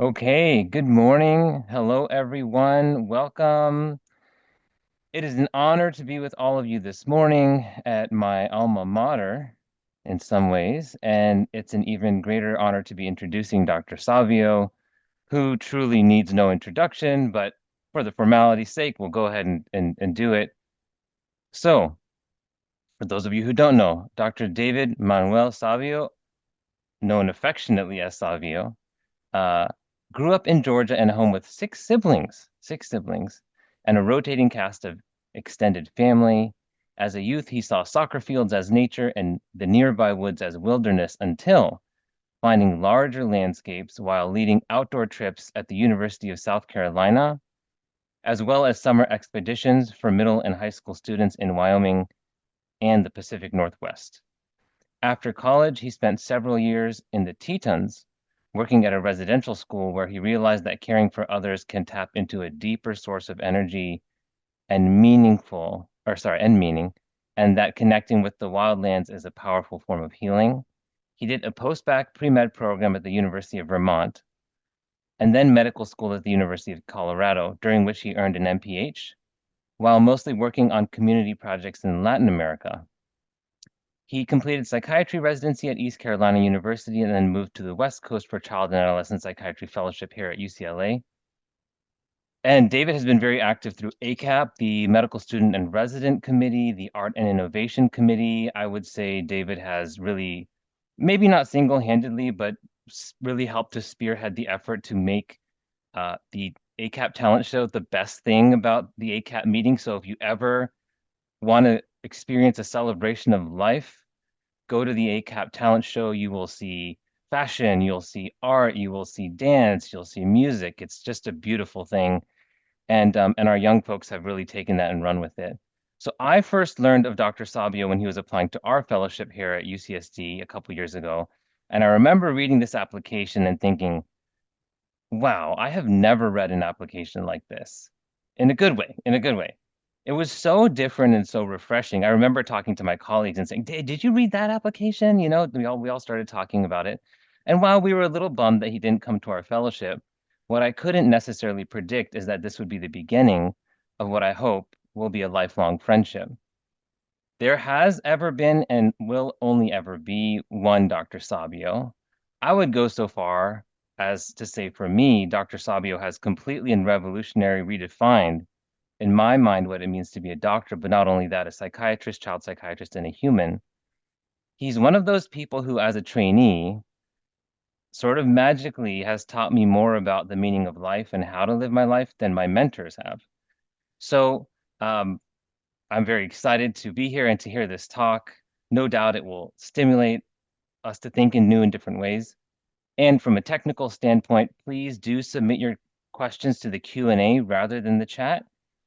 Okay, good morning. Hello, everyone. Welcome. It is an honor to be with all of you this morning at my alma mater in some ways, and it's an even greater honor to be introducing Dr. Savio, who truly needs no introduction, but for the formality's sake, we'll go ahead and do it. So, for those of you who don't know, Dr. David Manuel Sabio, known affectionately as Savio, Uh, grew up in Georgia in a home with six siblings, and a rotating cast of extended family. As a youth, he saw soccer fields as nature and the nearby woods as wilderness until finding larger landscapes while leading outdoor trips at the University of South Carolina, as well as summer expeditions for middle and high school students in Wyoming and the Pacific Northwest. After college, he spent several years in the Tetons, working at a residential school where he realized that caring for others can tap into a deeper source of energy and meaning, and that connecting with the wildlands is a powerful form of healing. He did a post-bac pre-med program at the University of Vermont, and then medical school at the University of Colorado, during which he earned an MPH, while mostly working on community projects in Latin America. He completed psychiatry residency at East Carolina University and then moved to the West Coast for child and adolescent psychiatry fellowship here at UCLA. And David has been very active through ACAP, the Medical Student and Resident Committee, the Art and Innovation Committee. I would say David has really, maybe not single-handedly, but really helped to spearhead the effort to make the ACAP talent show the best thing about the ACAP meeting. So if you ever want to experience a celebration of life, go to the ACAP talent show. You will see fashion, you'll see art, you will see dance, you'll see music. It's just a beautiful thing. And our young folks have really taken that and run with it. So I first learned of Dr. Sabio when he was applying to our fellowship here at UCSD a couple years ago. And I remember reading this application and thinking, wow, I have never read an application like this in a good way, in a good way. It was so different and so refreshing. I remember talking to my colleagues and saying, "Did you read that application?" You know, we all started talking about it. And while we were a little bummed that he didn't come to our fellowship, what I couldn't necessarily predict is that this would be the beginning of what I hope will be a lifelong friendship. There has ever been and will only ever be one Dr. Sabio. I would go so far as to say for me, Dr. Sabio has completely and revolutionary redefined in my mind what it means to be a doctor, but not only that, a psychiatrist, child psychiatrist, and a human. He's one of those people who, as a trainee, sort of magically has taught me more about the meaning of life and how to live my life than my mentors have. So, um, I'm very excited to be here and to hear this talk. No doubt it will stimulate us to think in new and different ways. And from a technical standpoint, please do submit your questions to the Q&A rather than the chat.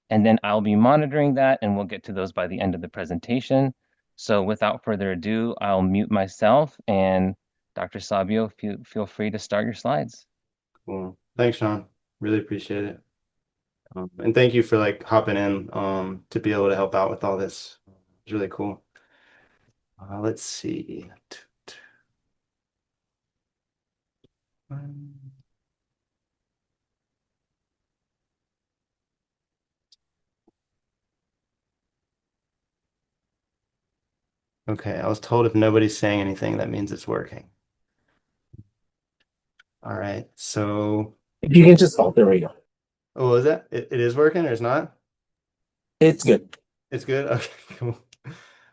And then I'll be monitoring that and we'll get to those by the end of the presentation. So without further ado, I'll mute myself and Dr. Sabio, feel free to start your slides. Cool. Thanks, Sean. Really appreciate it. And thank you for like hopping in to be able to help out with all this. It's really cool. Let's see. Okay, I was told if nobody's saying anything, that means it's working. All right, so If you can just, oh, there we go. oh, is that it is working or it's not? It's good. It's good. Okay, cool.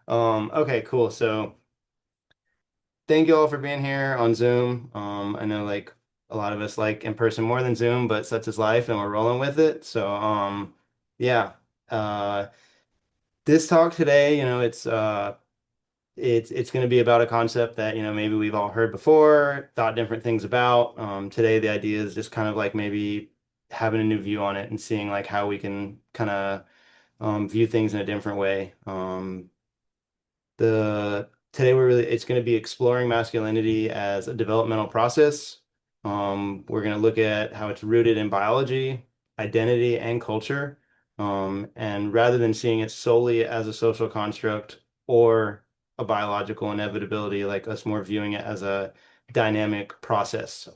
Okay, cool. So thank you all for being here on Zoom. I know like a lot of us like in person more than Zoom, but such is life and we're rolling with it. So yeah. Uh this talk today, it's going to be about a concept that, maybe we've all heard before, thought different things about. Today the idea is just kind of like maybe having a new view on it and seeing like how we can kind of view things in a different way. The Today it's going to be exploring masculinity as a developmental process. We're going to look at how it's rooted in biology, identity, and culture. And rather than seeing it solely as a social construct or a biological inevitability, like us more viewing it as a dynamic process.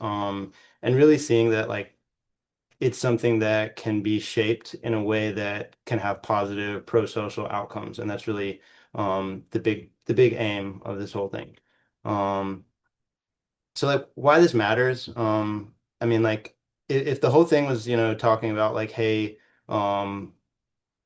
and really seeing that like it's something that can be shaped in a way that can have positive pro-social outcomes. And that's really the big aim of this whole thing. Um, so like why this matters, I mean like if the whole thing was, talking about like, hey, um,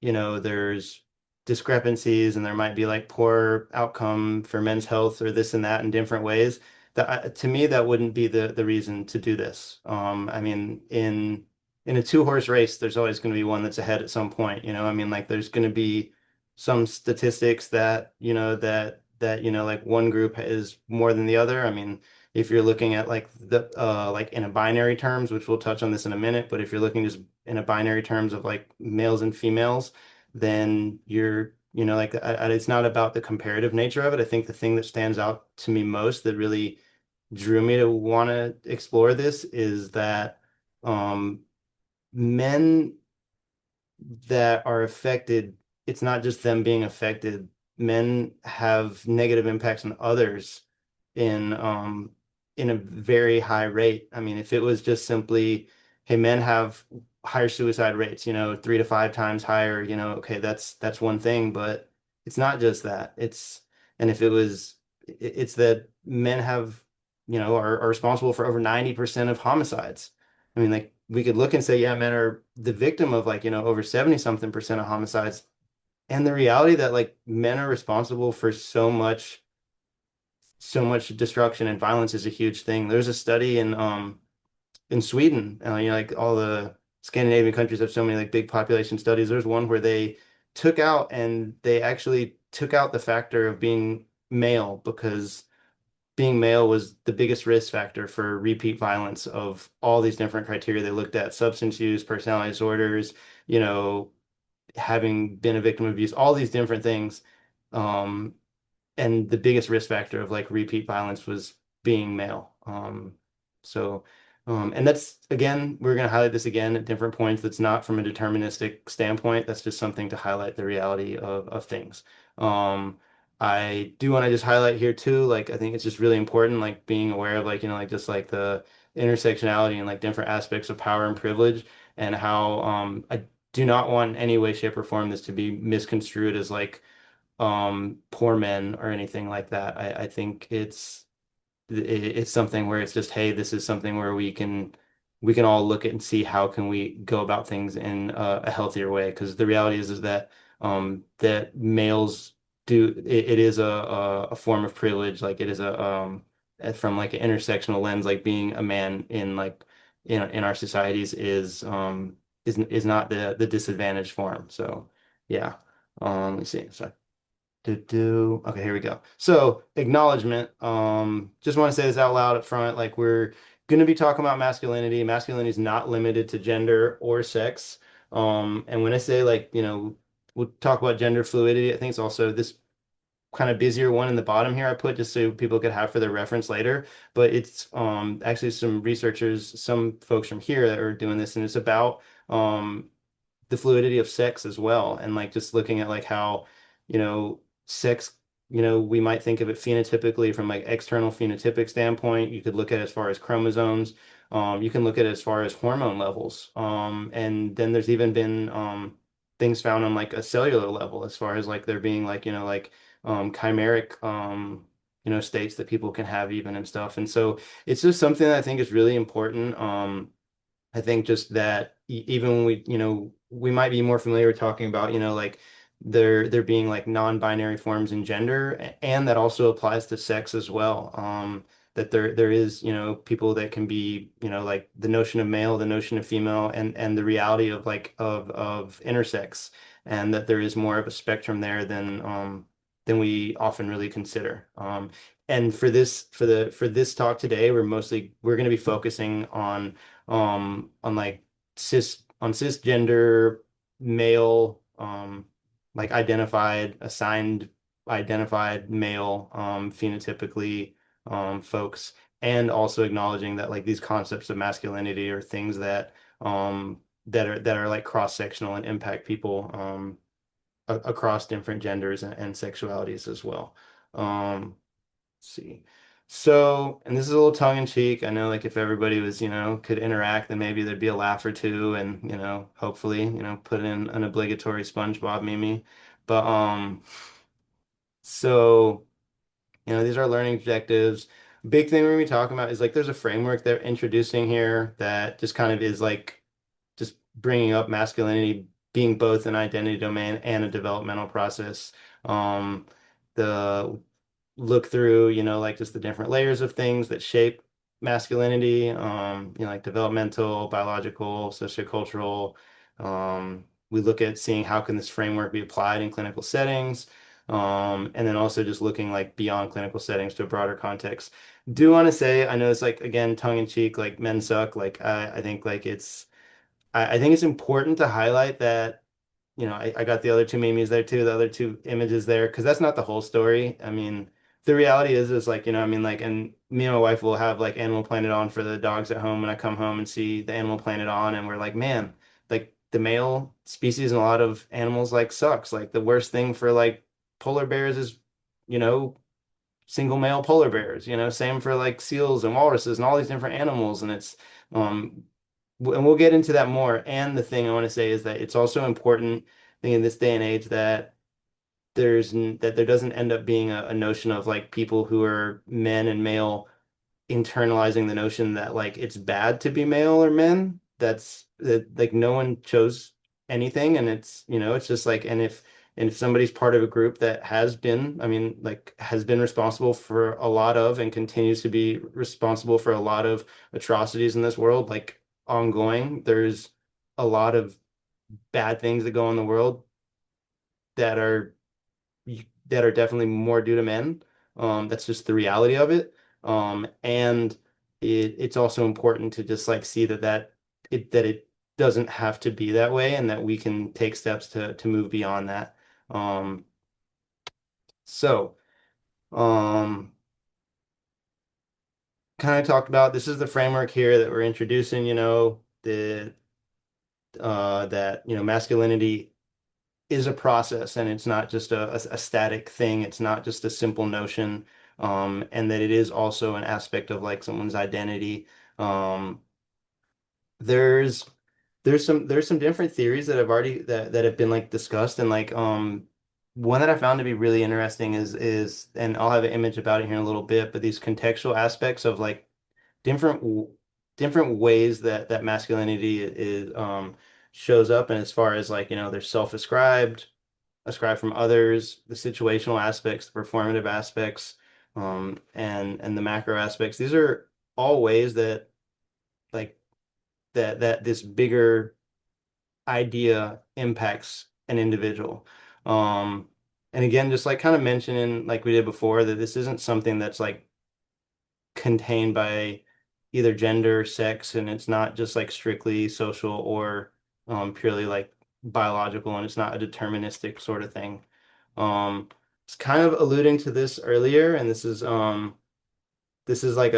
there's discrepancies and there might be like poor outcome for men's health or this and that in different ways. That to me, that wouldn't be the reason to do this. I mean, in a two-horse race, there's always going to be one that's ahead at some point. I mean, like there's going to be some statistics that like one group is more than the other. I mean, if you're looking at like like in a binary terms, which we'll touch on this in a minute, but if you're looking just in a binary terms of like males and females, then like it's not about the comparative nature of it. I think the thing that stands out to me most that really drew me to want to explore this is that um, men that are affected, it's not just them being affected. Men have negative impacts on others in um in a very high rate. I mean, if it was just simply, hey, men have higher suicide rates, 3 to 5 times higher, okay, that's one thing, but it's not just that. And if it was, it's that men have, are responsible for over 90% of homicides. I mean, like we could look and say, yeah, men are the victim of like, over 70 something percent of homicides. And the reality that like men are responsible for so much destruction and violence is a huge thing. There's a study in Sweden, like all the Scandinavian countries have so many like big population studies. There's one where they actually took out the factor of being male because being male was the biggest risk factor for repeat violence of all these different criteria they looked at: substance use, personality disorders, you know, having been a victim of abuse, all these different things. Um, and the biggest risk factor of like repeat violence was being male. So, and that's again, we're going to highlight this again at different points. That's not from a deterministic standpoint. That's just something to highlight the reality of things. Um, I do want to just highlight here too, like I think it's just really important, like being aware of like, like just like the intersectionality and like different aspects of power and privilege and how I do not want in any way, shape, or form this to be misconstrued as like poor men or anything like that. I think it's something where it's just, hey, this is something where we can all look at and see how can we go about things in a healthier way. Because the reality is that that males it is a form of privilege. Like it is from like an intersectional lens, like being a man in like in our societies is not the disadvantaged form. So yeah. Let me see. So Okay, here we go. So, acknowledgement. Just want to say this out loud up front. Like, we're going to be talking about masculinity. Masculinity is not limited to gender or sex. And when I say, like, we'll talk about gender fluidity, I think it's also this kind of busier one in the bottom here I put just so people could have for their reference later. But it's actually some researchers, some folks from here that are doing this, and it's about the fluidity of sex as well. And like just looking at like how, sex, we might think of it phenotypically from like external phenotypic standpoint. You could look at it as far as chromosomes. You can look at it as far as hormone levels. And then there's even been things found on like a cellular level as far as like there being like, like chimeric states that people can have even and stuff. And so it's just something that I think is really important. I think just that even when we might be more familiar with talking about, like there being like non-binary forms in gender, and that also applies to sex as well. That there is, people that can be, like the notion of male, the notion of female, and the reality of like of intersex, and that there is more of a spectrum there than we often really consider. And for this talk today, we're going to be focusing on like cisgender male like assigned identified male phenotypically folks, and also acknowledging that like these concepts of masculinity are things that are like cross-sectional and impact people across different genders and sexualities as well. Let's see. So, and this is a little tongue in cheek. I know, like, if everybody was, could interact, then maybe there'd be a laugh or two, and hopefully, put in an obligatory SpongeBob meme. But so these are learning objectives. Big thing we're gonna be talking about is like there's a framework they're introducing here that just kind of is like just bringing up masculinity being both an identity domain and a developmental process. The look through, like just the different layers of things that shape masculinity, like developmental, biological, sociocultural. We look at seeing how can this framework be applied in clinical settings, and then also just looking like beyond clinical settings to a broader context. Do want to say, I know it's like again tongue in cheek, like men suck. Like I think like I think it's important to highlight that I got the other two memes there too, the other two images there, because that's not the whole story. I mean, the reality is like, I mean, like, and me and my wife will have like Animal Planet on for the dogs at home when I come home and see the Animal Planet on, and we're like, man, like the male species in a lot of animals like sucks. Like the worst thing for like polar bears is, you know, single male polar bears, same for like seals and walruses and all these different animals. And it's, um, and we'll get into that more. And the thing I want to say is that it's also important, I think, in this day and age that that there doesn't end up being a notion of like people who are men and male internalizing the notion that like it's bad to be male or men. That's that like no one chose anything, and it's just like and if somebody's part of a group that has been, I mean, like has been responsible for a lot of and continues to be responsible for a lot of atrocities in this world, like ongoing, there's a lot of bad things that go on in the world that are that are definitely more due to men. That's just the reality of it. And it's also important to just like see that it doesn't have to be that way, and that we can take steps to move beyond that. Um, so um, kind of talked about this is the framework here that we're introducing, the that masculinity is a process, and it's not just a static thing. It's not just a simple notion, and that it is also an aspect of like someone's identity. Um, there's there's some different theories that have already that have been like discussed, and like one that I found to be really interesting is and I'll have an image about it here in a little bit, but these contextual aspects of like different different ways that masculinity is shows up, and as far as like there's self-ascribed, ascribed from others, the situational aspects, the performative aspects, and the macro aspects. These are all ways that like that this bigger idea impacts an individual. Um, and again, just like kind of mentioning, like we did before, that this isn't something that's like contained by either gender, sex, and it's not just like strictly social or purely like biological, and it's not a deterministic sort of thing. It's kind of alluding to this earlier, and this is like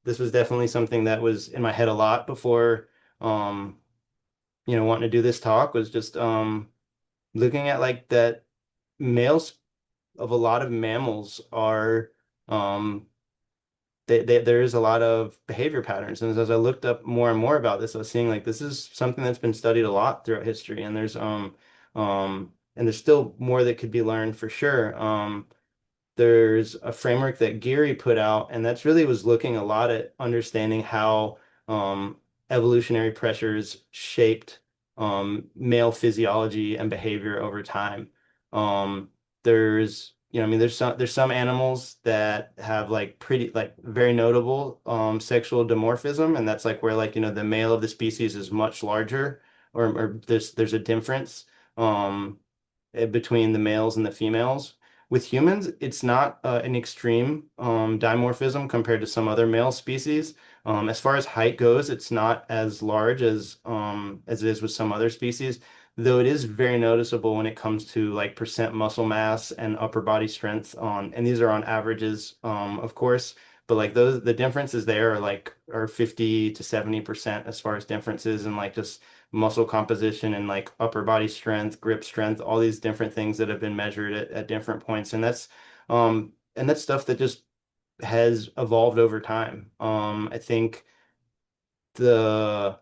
this was definitely something that was in my head a lot before wanting to do this talk, was just looking at like that males of a lot of mammals are um there is a lot of behavior patterns. And as I looked up more and more about this, I was seeing like this is something that's been studied a lot throughout history, and there's still more that could be learned for sure. There's a framework that Geary put out, and that's really was looking a lot at understanding how evolutionary pressures shaped male physiology and behavior over time. I mean, there's some animals that have like pretty like very notable sexual dimorphism, and that's like where like the male of the species is much larger, or there's a difference um between the males and the females. With humans, it's not an extreme dimorphism compared to some other male species. As far as height goes, it's not as large as it is with some other species, though it is very noticeable when it comes to like percent muscle mass and upper body strength and these are on averages, of course, but like the differences there are 50 to 70% as far as differences in like just muscle composition and like upper body strength, grip strength, all these different things that have been measured at different points. And that's stuff that just has evolved over time. I think the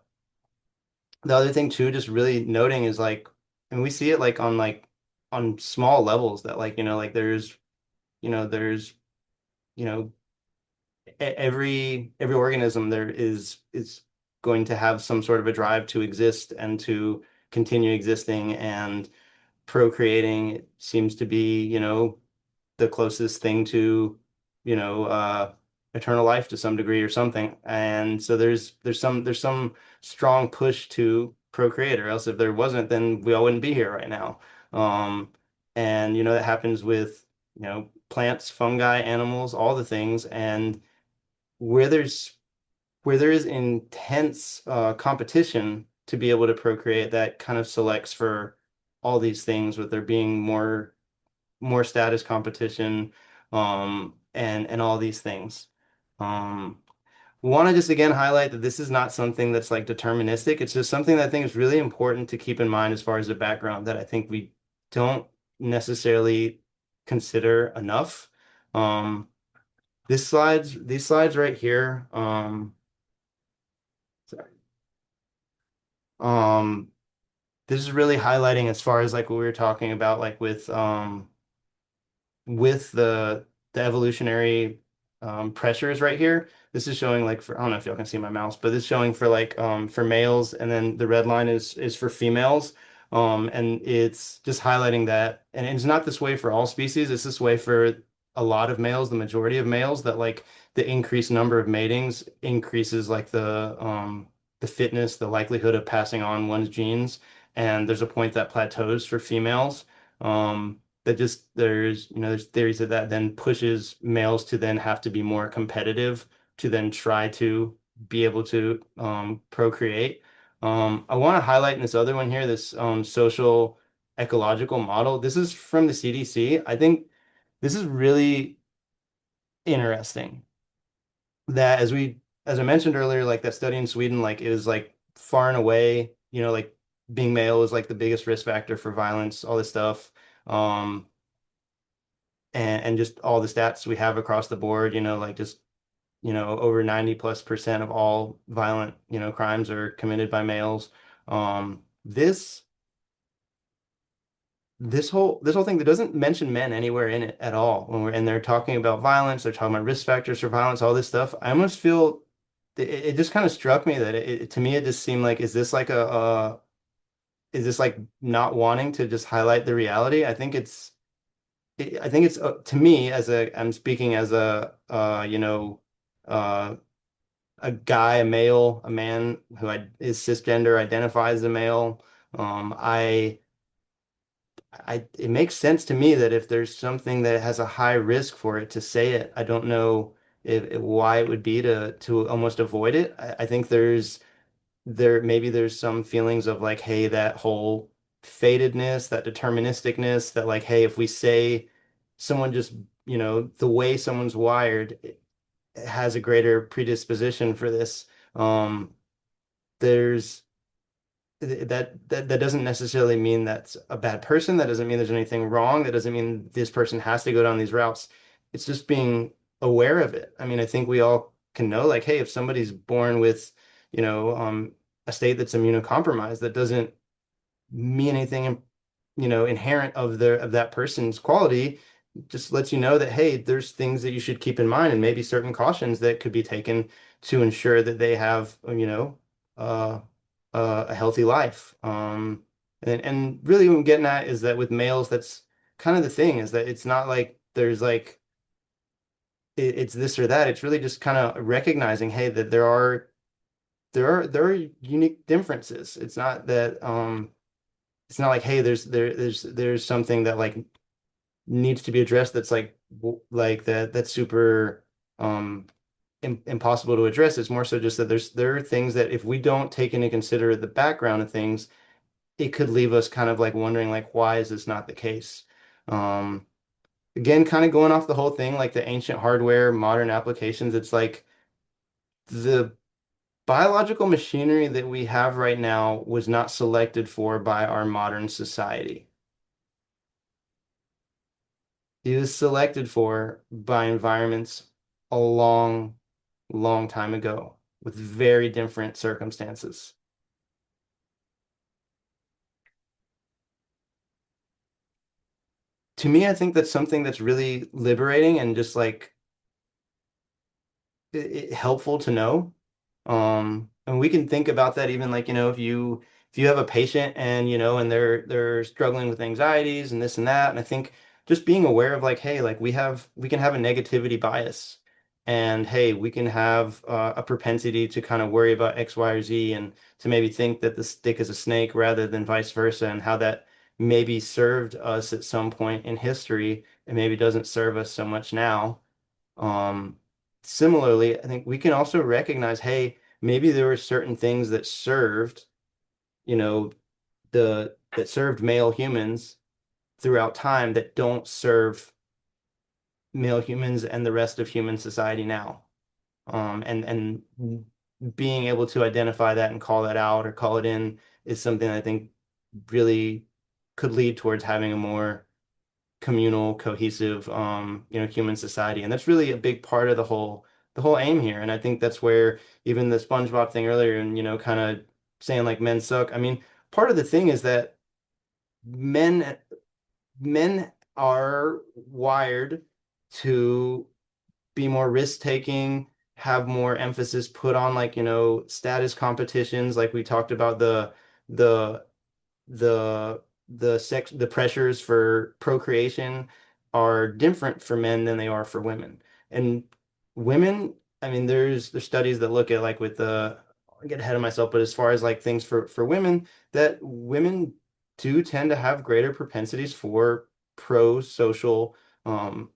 the other thing too, just really noting is like, and we see it on small levels that like, like there's, you know, every organism there is going to have some sort of a drive to exist and to continue existing, and procreating seems to be, the closest thing to, you know, eternal life to some degree or something. And so there's some strong push to procreate, or else if there wasn't, then we all wouldn't be here right now. And that happens with, plants, fungi, animals, all the things. And where there's where there is intense competition to be able to procreate, that kind of selects for all these things, with there being more status competition, and all these things. Um, Want to just again highlight that this is not something that's like deterministic. It's just something that I think is really important to keep in mind as far as the background, that I think we don't necessarily consider enough. Um, these slides right here, sorry. Um, this is really highlighting as far as like what we were talking about, like with the evolutionary pressures right here. This is showing like for, I don't know if y'all can see my mouse, but this is showing for like for males, and then the red line is for females. And it's just highlighting that, and it's not this way for all species. It's this way for a lot of males, the majority of males, that like the increased number of matings increases like the fitness, the likelihood of passing on one's genes. And there's a point that plateaus for females. That just there's theories that then pushes males to then have to be more competitive, to then try to be able to procreate. I want to highlight in this other one here, this social ecological model. This is from the CDC. I think this is really interesting, that as I mentioned earlier, like that study in Sweden, like is like far and away, like being male is like the biggest risk factor for violence, all this stuff. Um, and just all the stats we have across the board, like just, over 90+% of all violent, crimes are committed by males. This this whole thing that doesn't mention men anywhere in it at all. And they're talking about violence, they're talking about risk factors for violence, all this stuff. I almost feel it just kind of struck me that to me it just seemed like, is this like not wanting to just highlight the reality? I think it's to me, I'm speaking as uh a guy, a male, a man who is cisgender, identifies as a male. Um, I it makes sense to me that if there's something that has a high risk for it, to say it. I don't know why it would be to almost avoid it. I think maybe there's some feelings of like, hey, that whole fatedness, that deterministicness, that like, hey, if we say someone just, the way someone's wired, it has a greater predisposition for this. There's that doesn't necessarily mean that's a bad person. That doesn't mean there's anything wrong. That doesn't mean this person has to go down these routes. It's just being aware of it. I mean, I think we all can know, like, hey, if somebody's born with, a state that's immunocompromised, that doesn't mean anything, inherent of that person's quality. Just lets you know that, hey, there's things that you should keep in mind, and maybe certain cautions that could be taken to ensure that they have, uh, a healthy life. And really what I'm getting at is that with males, that's kind of the thing, is that it's not like there's like it's this or that. It's really just kind of recognizing, hey, that there are unique differences. It's not like, hey, there's something that like needs to be addressed, that's like that's super impossible to address. It's more so just that there are things that if we don't take into consider the background of things, it could leave us kind of like wondering like, why is this not the case? Um, Again, kind of going off the whole thing, like the ancient hardware, modern applications, it's like the biological machinery that we have right now was not selected for by our modern society. It was selected for by environments a long, long time ago with very different circumstances. To me, I think that's something that's really liberating and just like helpful to know. And we can think about that even like, if you have a patient and, and they're struggling with anxieties and this and that. And I think just being aware of like, hey, like we can have a negativity bias. And hey, we can have a propensity to kind of worry about X, Y, or Z and to maybe think that the stick is a snake rather than vice versa, and how that maybe served us at some point in history and maybe doesn't serve us so much now. Um, Similarly, I think we can also recognize, hey, maybe there were certain things that served, you know, that served male humans throughout time that don't serve male humans and the rest of human society now. And being able to identify that and call that out or call it in is something I think really could lead towards having a more communal, cohesive, human society. And that's really a big part of the whole aim here. And I think that's where even the SpongeBob thing earlier and, kind of saying like men suck. I mean, part of the thing is that men men are wired to be more risk-taking, have more emphasis put on like, status competitions, like we talked about the the pressures for procreation are different for men than they are for women. And women, I mean, there's studies that look at like with the I get ahead of myself, but as far as like things for women, that women do tend to have greater propensities for pro-social um,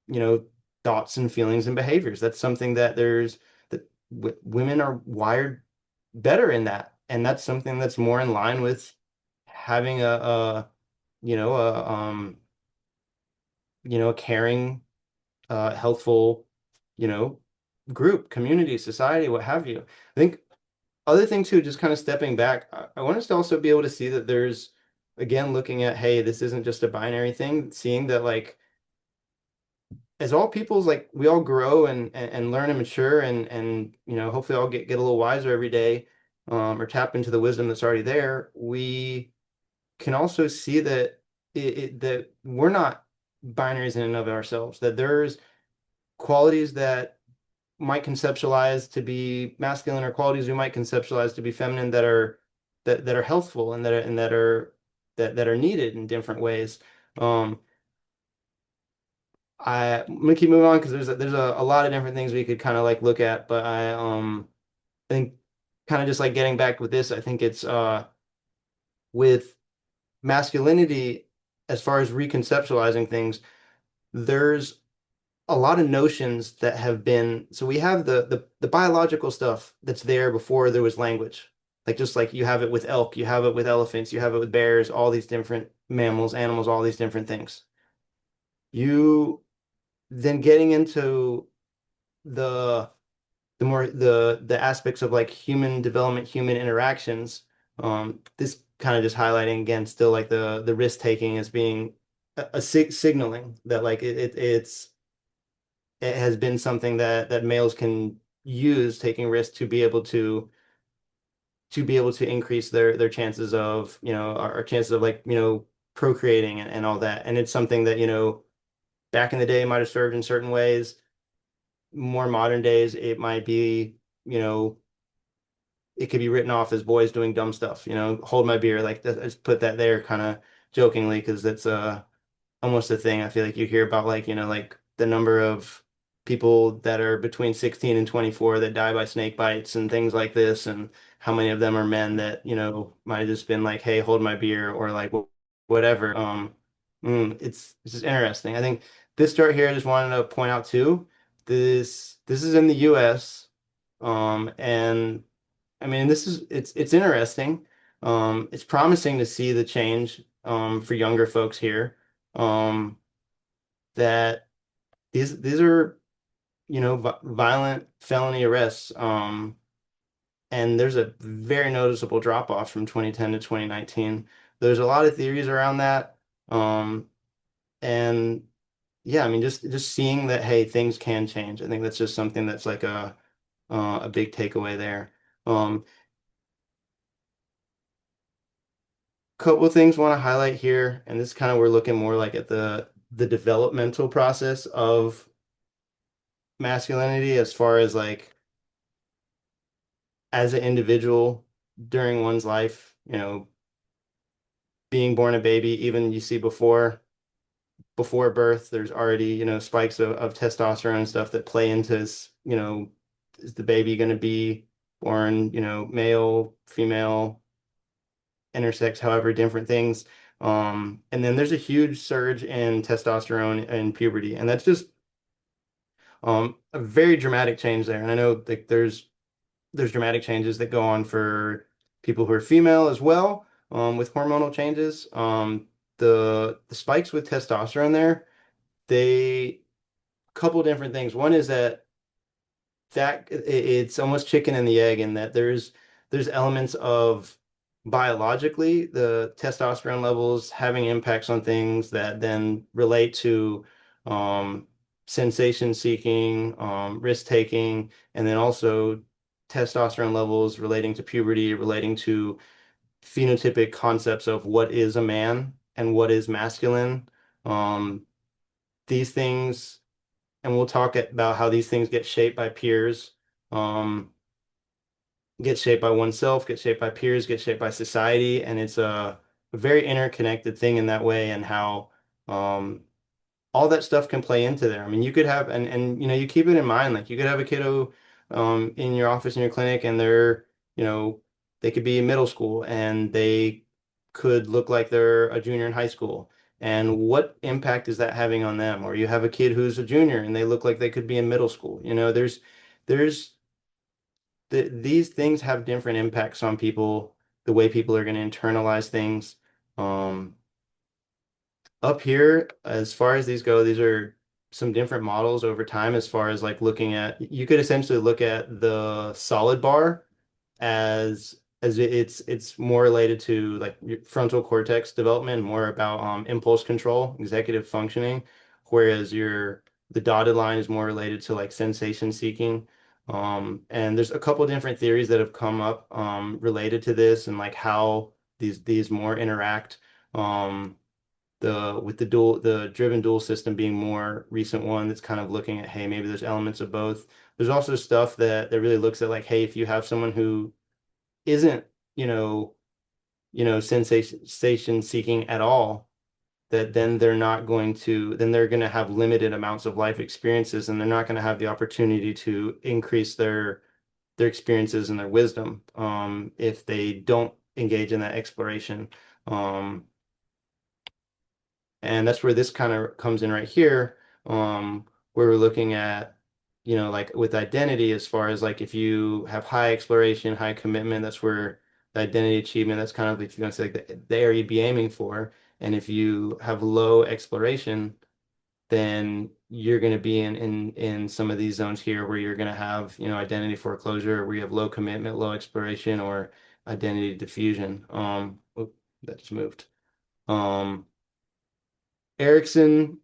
you know, thoughts and feelings and behaviors. That's something that women are wired better in that. And that's something that's more in line with having a you know a caring healthful you know group, community, society, what have you. I think other thing too, just kind of stepping back, I want us to also be able to see that there's, again, looking at, hey, this isn't just a binary thing, seeing that like as all peoples, like we all grow and learn and mature and hopefully all get a little wiser every day, or tap into the wisdom that's already there. We can also see that that we're not binaries in and of ourselves, that there's qualities that might conceptualize to be masculine or qualities we might conceptualize to be feminine that are healthful and that are needed in different ways. Um, I'm gonna keep moving on because there's a lot of different things we could kind of like look at, but I think kind of just like getting back with this, I think it's with masculinity, as far as reconceptualizing things, there's a lot of notions that have been, so we have the biological stuff that's there before there was language. Like just like you have it with elk, you have it with elephants, you have it with bears, all these different mammals, animals, all these different things. You then getting into the the aspects of like human development, human interactions. This kind of just highlighting again, still like the risk taking as being a signaling that like it has been something that males can use, taking risks to be able to increase their chances of our chances of like procreating and all that. And it's something that back in the day might have served in certain ways. More modern days, it might be, you know, it could be written off as boys doing dumb stuff, hold my beer, like that, I just put that there kind of jokingly because that's almost a thing I feel like you hear about, like, like the number of people that are between 16 and 24 that die by snake bites and things like this, and how many of them are men that, might have just been like, hey, hold my beer, or like whatever. It's just interesting. I think this chart here, I just wanted to point out too, this is in the US. And I mean, it's interesting. It's promising to see the change for younger folks here. Um, that these are violent felony arrests. And there's a very noticeable drop off from 2010 to 2019. There's a lot of theories around that. And yeah, I mean, just seeing that, hey, things can change. I think that's just something that's like a big takeaway there. Um, Couple of things want to highlight here, and this kind of we're looking more like at the developmental process of masculinity as far as like as an individual during one's life, being born a baby, even you see before birth, there's already, spikes of testosterone and stuff that play into is the baby going to be born, male, female, intersex, however, different things. And then there's a huge surge in testosterone in puberty, and that's just a very dramatic change there. And I know like there's dramatic changes that go on for people who are female as well, with hormonal changes. The spikes with testosterone there, they couple different things. One is that it's almost chicken and the egg in that there's elements of biologically the testosterone levels having impacts on things that then relate to um, sensation seeking, risk taking, and then also testosterone levels relating to puberty, relating to phenotypic concepts of what is a man and what is masculine. Um, these things, and we'll talk about how these things get shaped by peers, um, get shaped by oneself, get shaped by peers, get shaped by society, and it's a very interconnected thing in that way, and how um, all that stuff can play into there. I mean, you could have, and you keep it in mind, like you could have a kiddo in your office in your clinic, and you know, they could be in middle school, and they could look like they're a junior in high school. And what impact is that having on them? Or you have a kid who's a junior and they look like they could be in middle school. There's these things have different impacts on people, the way people are going to internalize things. Um, Up here, as far as these go, these are some different models over time as far as like looking at, you could essentially look at the solid bar it's more related to like your frontal cortex development, more about impulse control, executive functioning, whereas the dotted line is more related to like sensation seeking. And there's a couple different theories that have come up related to this and like how these more interact. The driven dual system being more recent one that's kind of looking at, hey, maybe there's elements of both. There's also stuff that really looks at like, hey, if you have someone who isn't, you know, sensation seeking at all, that then they're going to have limited amounts of life experiences and they're not going to have the opportunity to increase their experiences and their wisdom if they don't engage in that exploration. Um, And that's where this kind of comes in right here, where we're looking at, like with identity, as far as like if you have high exploration, high commitment, that's where the identity achievement, that's kind of, if you're going to say like the area you'd be aiming for. And if you have low exploration, then you're going to be in some of these zones here where you're going to have, identity foreclosure, where you have low commitment, low exploration, or identity diffusion. That just moved. Um, Erickson,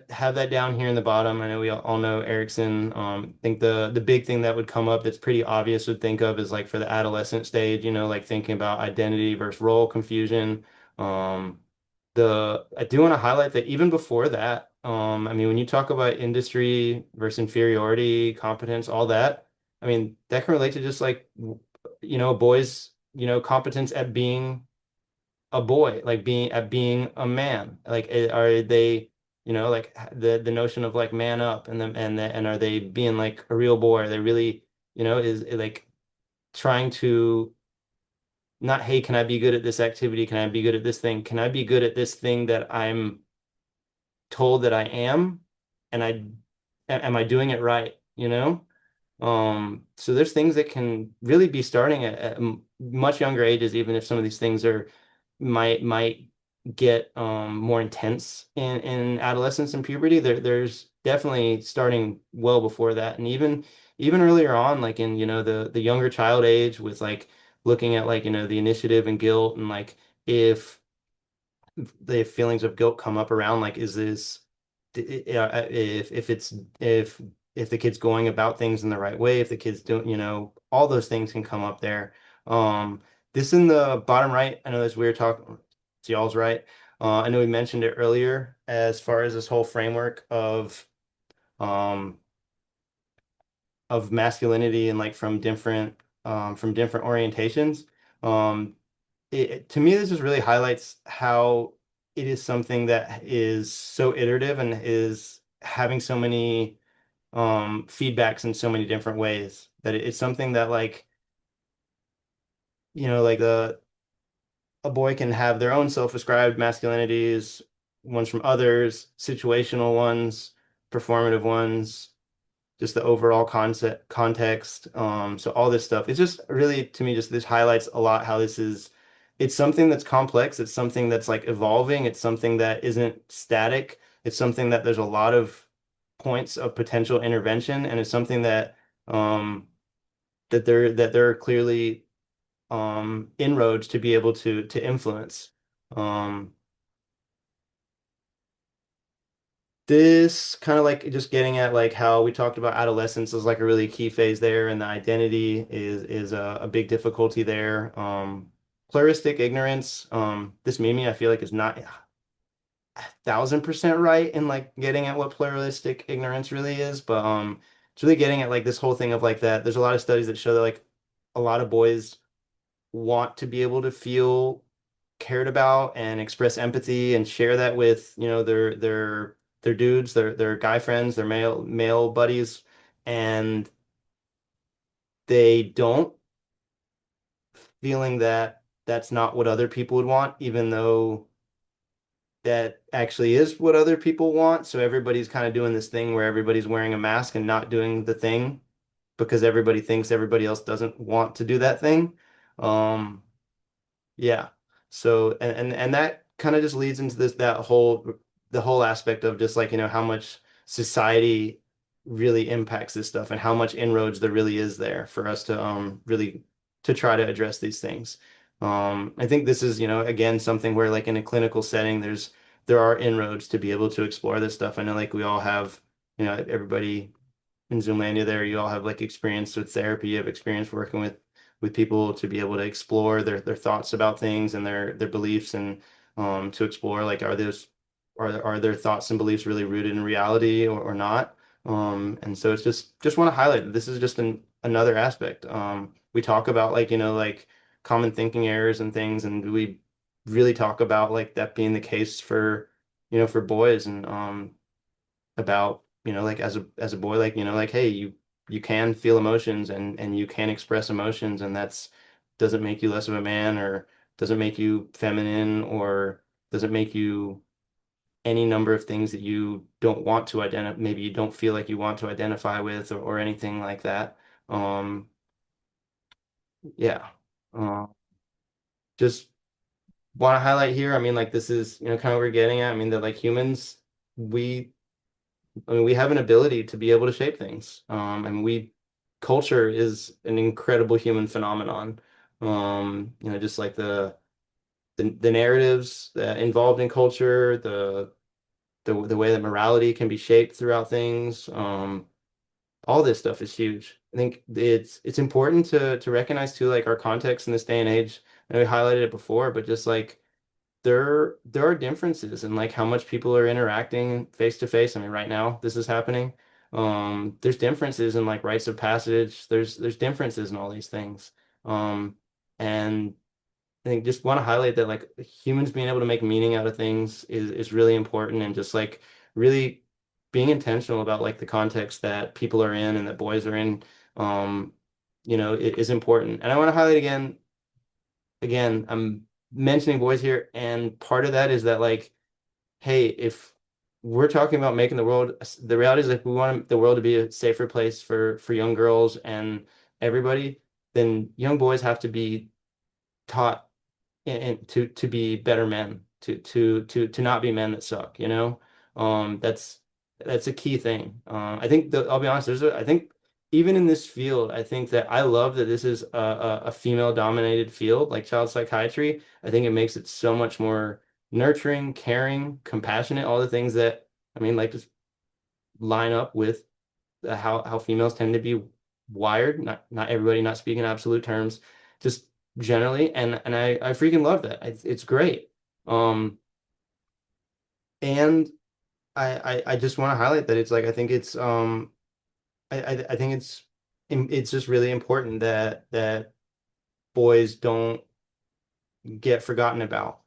have that down here in the bottom. I know we all know Erickson. I think the big thing that would come up that's pretty obvious to think of is like for the adolescent stage, like thinking about identity versus role confusion. Um, I do want to highlight that even before that, I mean, when you talk about industry versus inferiority, competence, all that, I mean, that can relate to just like, boys, competence at being a boy, like being a man? Like are they, like the notion of like man up and are they being like a real boy? Are they really, is it like trying to not, hey, can I be good at this activity? Can I be good at this thing? Can I be good at this thing that I'm told that I am? And am I doing it right? So there's things that can really be starting at much younger ages, even if some of these things might get more intense in adolescence and puberty. There's definitely starting well before that, and even earlier on, like in the younger child age, with like looking at like the initiative and guilt, and like if the feelings of guilt come up around like, is this if it's if the kid's going about things in the right way, if the kid's doing, all those things can come up there. Um, this in the bottom right, I know that's weird talking. It's y'all's right. I know we mentioned it earlier as far as this whole framework um of masculinity and like from different orientations. Um, to me, this just really highlights how it is something that is so iterative and is having so many feedbacks in so many different ways that it's something that like like a boy can have their own self-ascribed masculinities, ones from others, situational ones, performative ones, just the overall context. So all this stuff. It's just really, to me, just this highlights a lot how it's something that's complex. It's something that's like evolving. It's something that isn't static. It's something that there's a lot of points of potential intervention, and it's something um, that there are clearly inroads to be able to influence. Um, This kind of like just getting at like how we talked about adolescence is like a really key phase there, and the identity is a big difficulty there. Pluralistic ignorance. This Mimi I feel like is not 1,000% right in like getting at what pluralistic ignorance really is, but it's really getting at like this whole thing of like that. There's a lot of studies that show that like a lot of boys want to be able to feel cared about and express empathy and share that with, their dudes, their guy friends, their male buddies, and they don't, feeling that that's not what other people would want, even though that actually is what other people want. So everybody's kind of doing this thing where everybody's wearing a mask and not doing the thing because everybody thinks everybody else doesn't want to do that thing. Um, Yeah. So and that kind of just leads into the whole aspect of just like, how much society really impacts this stuff and how much inroads there really is there for us to really to try to address these things. I think this is, again, something where like in a clinical setting there are inroads to be able to explore this stuff. I know like we all have, everybody in Zoomlandia there, you all have like experience with therapy, you have experience working with people to be able to explore their thoughts about things and their beliefs and to explore like are their thoughts and beliefs really rooted in reality or not? And so it's just want to highlight that this is just another aspect. We talk about like, like common thinking errors and things, and we really talk about like that being the case for, for boys and about, like as a boy, like, like, hey, you can feel emotions and you can express emotions, and that's doesn't make you less of a man or doesn't make you feminine or doesn't make you any number of things that you don't want to identify, maybe you don't feel like you want to identify with or anything like that. Um, yeah. Uh, just want to highlight here, I mean, like this is, kind of what we're getting at. I mean, that like humans, we we have an ability to be able to shape things. And culture is an incredible human phenomenon. Just like the narratives that involved in culture, the way that morality can be shaped throughout things. All this stuff is huge. I think it's important to recognize too, like our context in this day and age. I know we highlighted it before, but just like there are differences in like how much people are interacting face to face. I mean, right now this is happening. There's differences in like rites of passage. There's differences in all these things. And I think just want to highlight that like humans being able to make meaning out of things is really important, and just like really being intentional about like the context that people are in and that boys are in, um, it is important. And I want to highlight again, I'm mentioning boys here, and part of that is that like, hey, if we're talking about making the reality is like we want the world to be a safer place for young girls and everybody, then young boys have to be taught and to be better men, to not be men that suck, that's a key thing. I think I'll be honest, I think even in this field, I think that I love that this is a female dominated field like child psychiatry. I think it makes it so much more nurturing, caring, compassionate, all the things that I mean, like just line up with how females tend to be wired. Not everybody, not speaking in absolute terms, just generally. And I freaking love that. It's great. Um, and I just want to highlight that it's like I think it's I think it's just really important that boys don't get forgotten about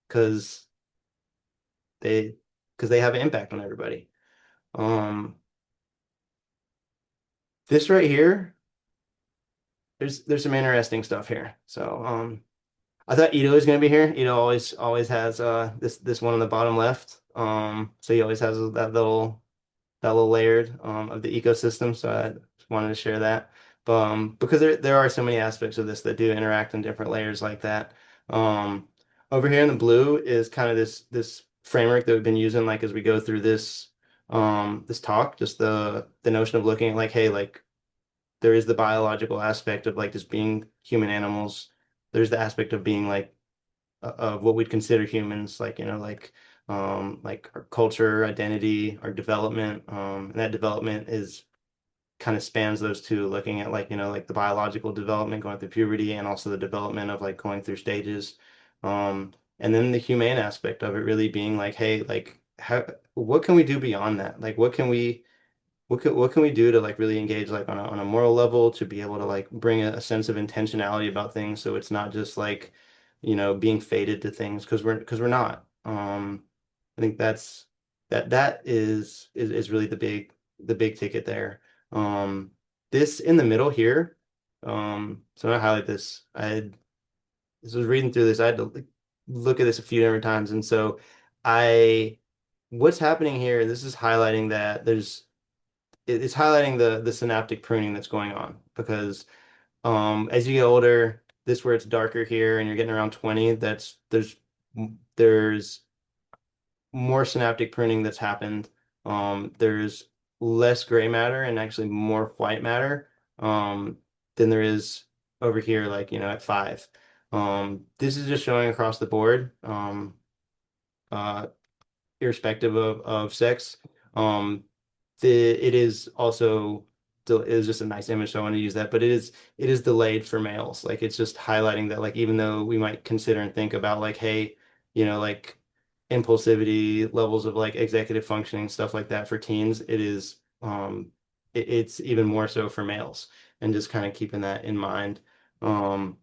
because they because they have an impact on everybody. Um, this right here, there's some interesting stuff here. So I thought Ito was gonna be here. Ito always has this one on the bottom left. So he always has that little layered of the ecosystem. So I just wanted to share that. But because there are so many aspects of this that do interact in different layers like that. Um, over here in the blue is kind of this framework that we've been using like as we go through this talk, just the notion of looking at like, hey, like there is the biological aspect of like just being human animals. There's the aspect of being like of what we'd consider humans, like like our culture, identity, our development, and that development is kind of spans those two, looking at like like the biological development going through puberty and also the development of like going through stages, and then the humane aspect of it really being like, hey, like how what can we do beyond that? Like what can we do to like really engage like on a moral level to be able to like bring a sense of intentionality about things so it's not just like being fated to things because we're not. I think that is really the big ticket there. This in the middle here, so I'm gonna highlight this. This was reading through this. I had to like, look at this a few different times, and so I what's happening here, this is highlighting that it's highlighting the synaptic pruning that's going on because as you get older, this where it's darker here and you're getting around 20, there's more synaptic pruning that's happened. There's less gray matter and actually more white matter than there is over here, like at 5. This is just showing across the board, uh, irrespective of sex. Um, it is also it is just a nice image, so I want to use that. But it is delayed for males. Like it's just highlighting that like even though we might consider and think about like, hey, like impulsivity, levels of like executive functioning, stuff like that for teens, it's even more so for males, and just kind of keeping that in mind. Um,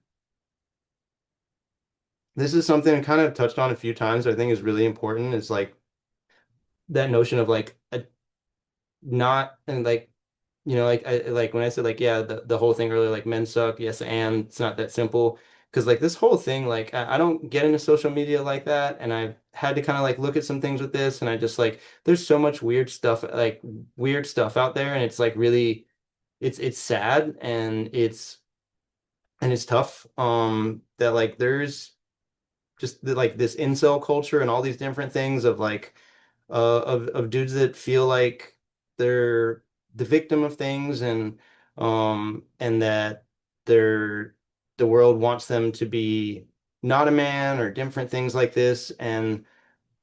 this is something I kind of touched on a few times. I think is really important. Is like that notion of like a not and like like I like when I said like yeah the whole thing earlier like men suck, yes, and it's not that simple because like this whole thing like I don't get into social media like that, and I've had to kind of like look at some things with this, and I just like there's so much weird stuff out there, and it's like really it's sad, and it's tough that like there's just like this incel culture and all these different things of like of dudes that feel like they're the victim of things, and that they're the world wants them to be not a man or different things like this. And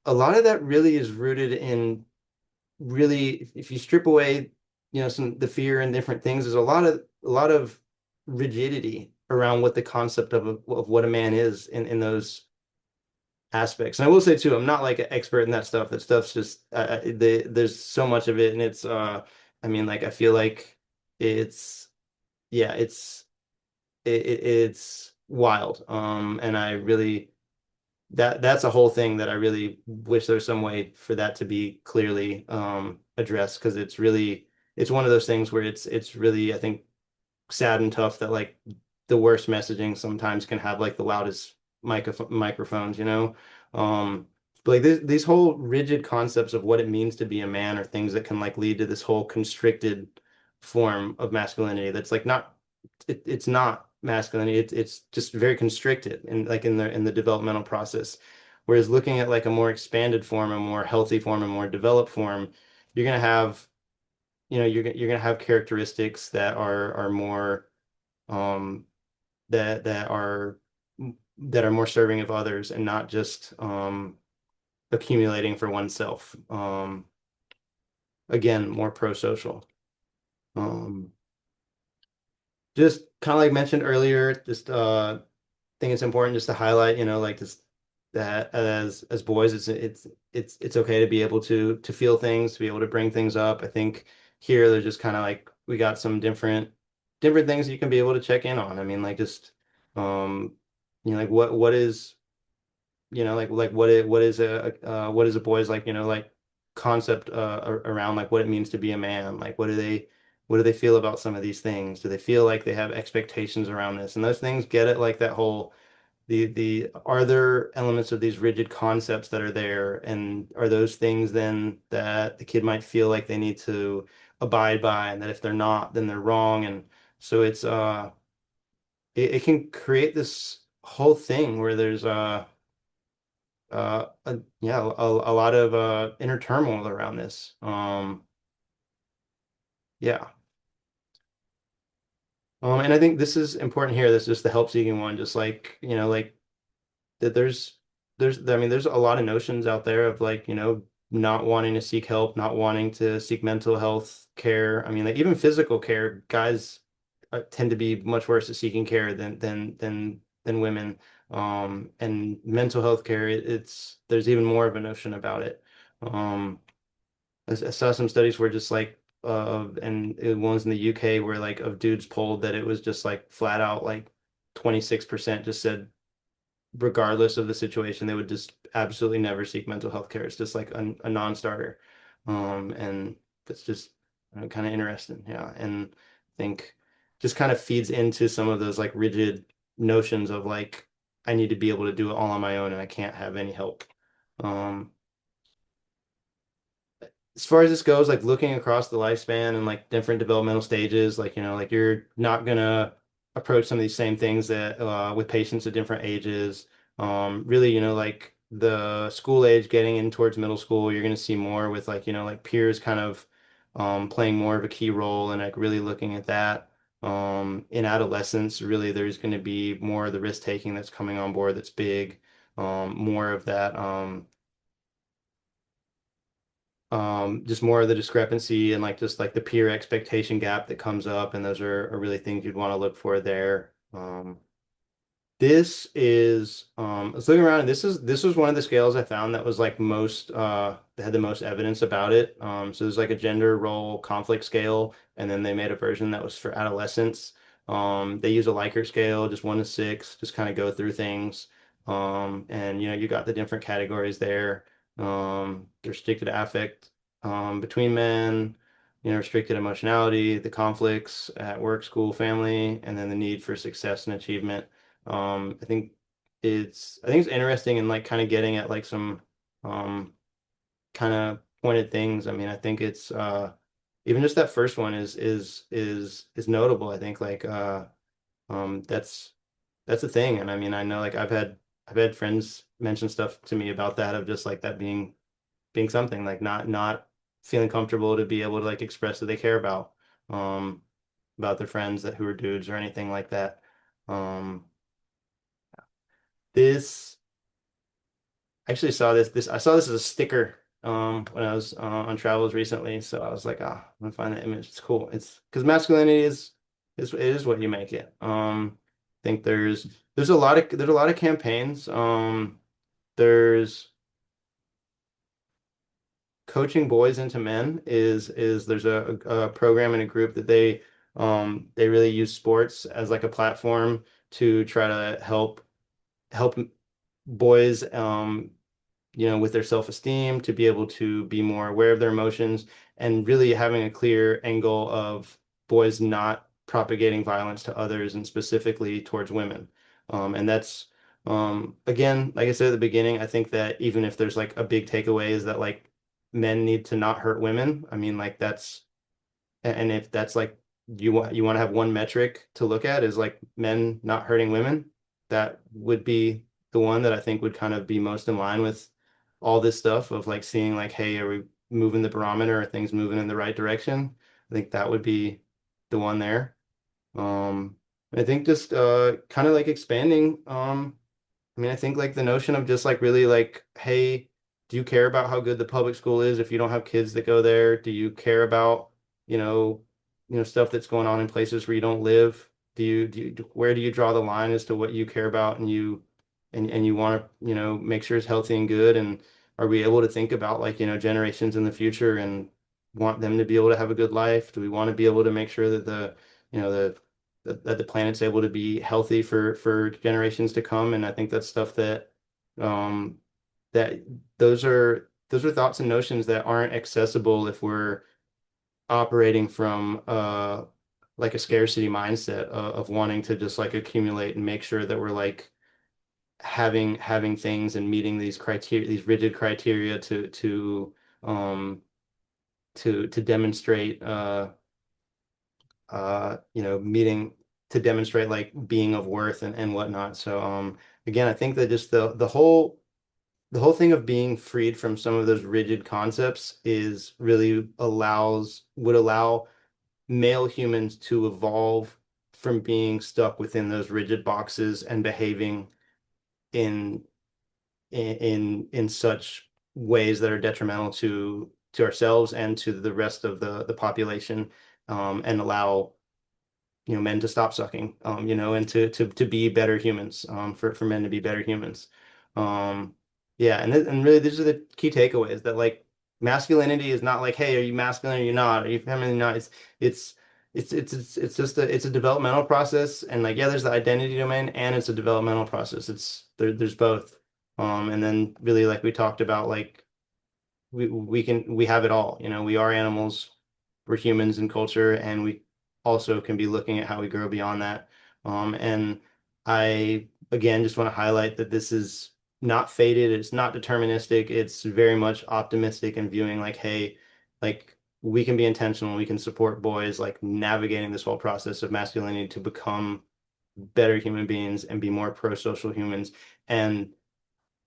a lot of that really is rooted in really if you strip away some the fear and different things, there's a lot of rigidity around what the concept of what a man is in those aspects. And I will say too, I'm not like an expert in that stuff. That stuff's just there's so much of it, and it's I mean, like I feel like it's yeah, it's wild. And I really that's a whole thing that I really wish there was some way for that to be clearly addressed because it's one of those things where it's really I think sad and tough that like the worst messaging sometimes can have like the loudest microphones. Um, but like these whole rigid concepts of what it means to be a man are things that can like lead to this whole constricted form of masculinity that's like it's not masculinity. It's just very constricted and like in the developmental process. Whereas looking at like a more expanded form, a more healthy form, a more developed form, you're gonna have you're gonna have characteristics that are more um that that are more serving of others and not just accumulating for oneself. Again, more pro-social. Um, just kind of like mentioned earlier, just think it's important just to highlight, like just that as boys, it's okay to be able to feel things, to be able to bring things up. I think here they're just kind of like we got some different things you can be able to check in on. I mean, like just like what is what is a boy's like like concept around like what it means to be a man, like what do they feel about some of these things, do they feel like they have expectations around this, and those things get it, like that whole the are there elements of these rigid concepts that are there, and are those things then that the kid might feel like they need to abide by, and that if they're not then they're wrong. And so it can create this whole thing where there's yeah, a lot of inner turmoil around this. Yeah. And I think this is important here. This is just the help seeking one, just like, like that I mean, there's a lot of notions out there of like, not wanting to seek help, not wanting to seek mental health care. I mean, like even physical care, guys tend to be much worse at seeking care than women. And mental health care, there's even more of a notion about it. Um, I saw some studies where just like and ones in the UK where like of dudes polled that it was just like flat out like 26% just said regardless of the situation they would just absolutely never seek mental health care. It's just like a non-starter. And that's just kind of interesting. Yeah. And I think just kind of feeds into some of those like rigid notions of like I need to be able to do it all on my own and I can't have any help. Um, as far as this goes, like looking across the lifespan and like different developmental stages, like, like you're not gonna approach some of these same things that with patients at different ages. Really, like the school age getting in towards middle school, you're gonna see more with like, like peers kind of playing more of a key role and like really looking at that. In adolescence, really there's gonna be more of the risk taking that's coming on board that's big. More of that just more of the discrepancy and like just like the peer expectation gap that comes up, and those are really things you'd want to look for there. This is I was looking around and this was one of the scales I found that was like most that had the most evidence about it. So there's like a gender role conflict scale, and then they made a version that was for adolescents. They use a Likert scale, just 1 to 6, just kind of go through things. And you got the different categories there. The restricted affect between men, restricted emotionality, the conflicts at work, school, family, and then the need for success and achievement. I think it's interesting and like kind of getting at like some um kind of pointed things. I mean, I think it's even just that first one is notable. I think like that's a thing. And I mean, I know like I've had friends mention stuff to me about that, of just like that being something like not feeling comfortable to be able to like express that they care um about their friends that who are dudes or anything like that. Um This I actually saw this I saw this as a sticker when I was on travels recently. So I was like, ah, I'm gonna find that image. It's cool. It's because masculinity is it is what you make it. I think there's a lot of campaigns. There's coaching boys into men is there's a program and a group that they really use sports as like a platform to try to help boys with their self-esteem, to be able to be more aware of their emotions, and really having a clear angle of boys not propagating violence to others and specifically towards women. And that's again, like I said at the beginning, I think that even if there's like a big takeaway is that like men need to not hurt women. I mean, like and if that's like you want to have one metric to look at is like men not hurting women, that would be the one that I think would kind of be most in line with all this stuff of like seeing like, hey, are we moving the barometer? Are things moving in the right direction? I think that would be the one there. I think just kind of like expanding. I mean, I think like the notion of just like really like, hey, do you care about how good the public school is if you don't have kids that go there? Do you care about, you know, stuff that's going on in places where you don't live? Where do you draw the line as to what you care about and you want to, make sure it's healthy and good? And are we able to think about like, generations in the future and want them to be able to have a good life? Do we want to be able to make sure that you know, that the planet's able to be healthy for generations to come? And I think that's stuff um that those are thoughts and notions that aren't accessible if we're operating from like a scarcity mindset of wanting to just like accumulate and make sure that we're like having things and meeting these criteria, these rigid criteria um to demonstrate meeting to demonstrate like being of worth and whatnot. So again, I think that just the whole thing of being freed from some of those rigid concepts is really would allow male humans to evolve from being stuck within those rigid boxes and behaving in in such ways that are detrimental to ourselves and to the rest of the population, and allow men to stop sucking, and to be better humans, for men to be better humans. Um, yeah, and really these are the key takeaways that like masculinity is not like, hey, are you masculine or you're not? Are you feminine or not? It's it's just a developmental process, and like yeah, there's the identity domain and it's a developmental process. There's both. And then really like we talked about like we have it all. We are animals, we're humans in culture, and we also can be looking at how we grow beyond that. And I again just want to highlight that this is not fated, it's not deterministic, it's very much optimistic and viewing like, hey, like we can be intentional, we can support boys like navigating this whole process of masculinity to become better human beings and be more pro-social humans. And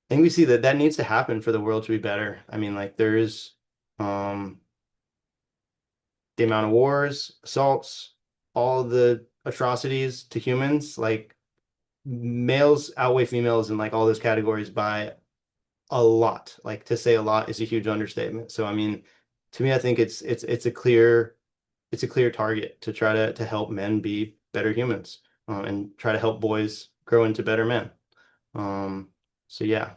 I think we see that that needs to happen for the world to be better. I mean, like there is um, the amount of wars, assaults, all the atrocities to humans, like males outweigh females in like all those categories by a lot. Like to say a lot is a huge understatement. So I mean, to me, I think it's a clear target to try to help men be better humans, and try to help boys grow into better men. Um, so yeah.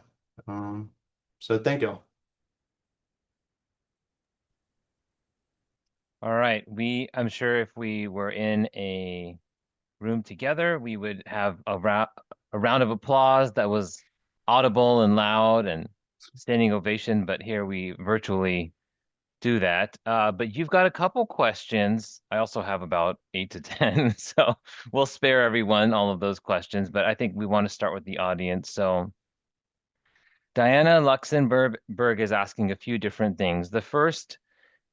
Um, so thank you. All right. I'm sure if we were in a room together, we would have a round of applause that was audible and loud and standing ovation, but here we virtually do that. But you've got a couple questions. I also have about 8 to 10, so we'll spare everyone all of those questions, but I think we want to start with the audience. So Diana Luxemburg is asking a few different things. The first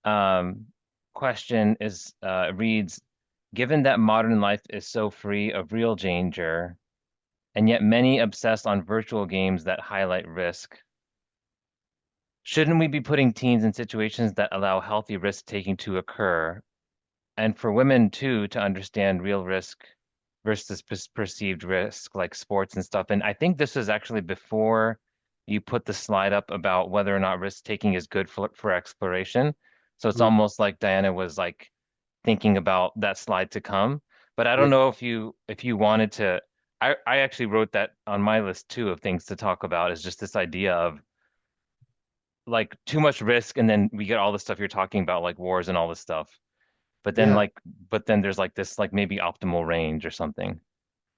um, question is reads, given that modern life is so free of real danger, and yet many obsess on virtual games that highlight risk, shouldn't we be putting teens in situations that allow healthy risk taking to occur? And for women too, to understand real risk versus perceived risk, like sports and stuff. And I think this is actually before you put the slide up about whether or not risk taking is good for exploration. So it's Mhm. almost like Diana was like thinking about that slide to come. But I Yeah. don't know if you wanted to. I actually wrote that on my list too of things to talk about is just this idea of like too much risk and then we get all the stuff you're talking about like wars and all this stuff. But then Yeah. like but then there's like this like maybe optimal range or something.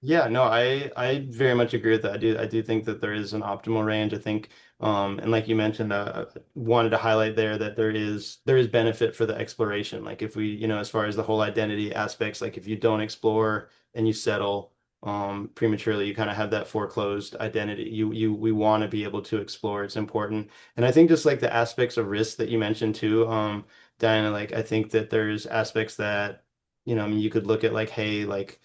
Yeah, no, I very much agree with that. I do think that there is an optimal range. I think, and like you mentioned, I wanted to highlight there that there is benefit for the exploration. Like if we, as far as the whole identity aspects, like if you don't explore and you settle prematurely, you kind of have that foreclosed identity. We want to be able to explore. It's important. And I think just like the aspects of risk that you mentioned too, Diana, like I think that there's aspects that, I mean, you could look at like, hey, like